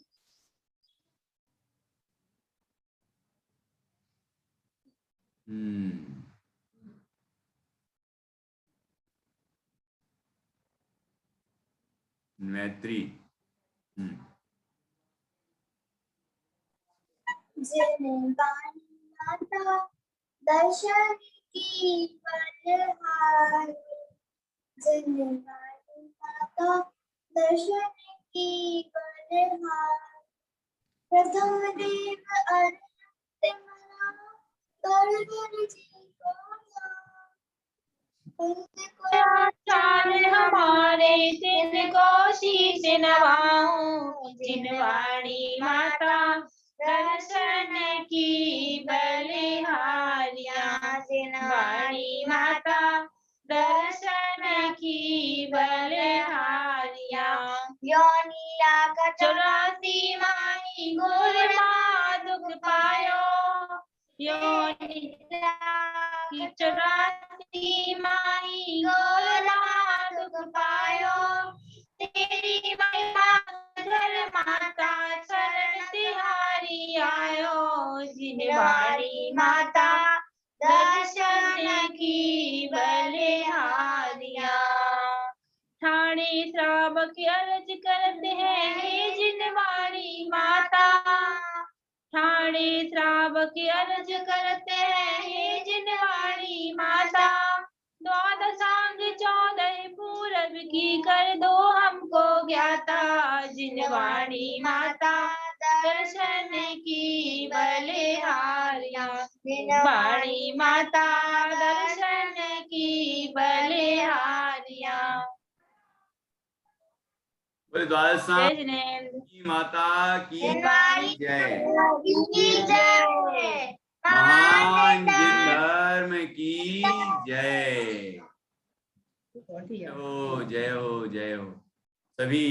मैत्री। जिनवाणी माता दर्शन की बलहार, जिनवाणी माता दर्शन की बलहार, प्रथम देव अंतिम गरुड़ जी को आचार्य हमारे तिनको शीश नवाऊं। जिनवाणी माता दर्शन की बलिहारिया, जिनवाणी माता दर्शन की बलिहारिया। योनिया का 84 माही गुरमा दुख पायो, योनिया की 84 माही गुरमा दुख पायो। तेरी महिमा धर माता शरण तिहारी आयो। जिनवाणी माता दर्शन की बलिहारिया। ठाणे श्राव की अर्ज करते हैं हे जिनवाणी माता, ठाणे श्राव की अर्ज करते हैं हे जिनवाणी माता। द्वादशांग 14 पूरब की कर दो हमको ज्ञाता। जिनवाणी माता दर्शन की बलिहारिया, जिनवाणी माता दर्शन की बलिहारिया। बोले द्वादशा जय जिनेंद्र की माता की जय। जय। की जय। महान जिन धर्म की जय। जय हो जय हो। सभी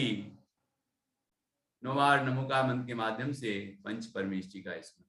नौवार नमोकार मंत्र के माध्यम से पंच परमेष्टि का स्मरण।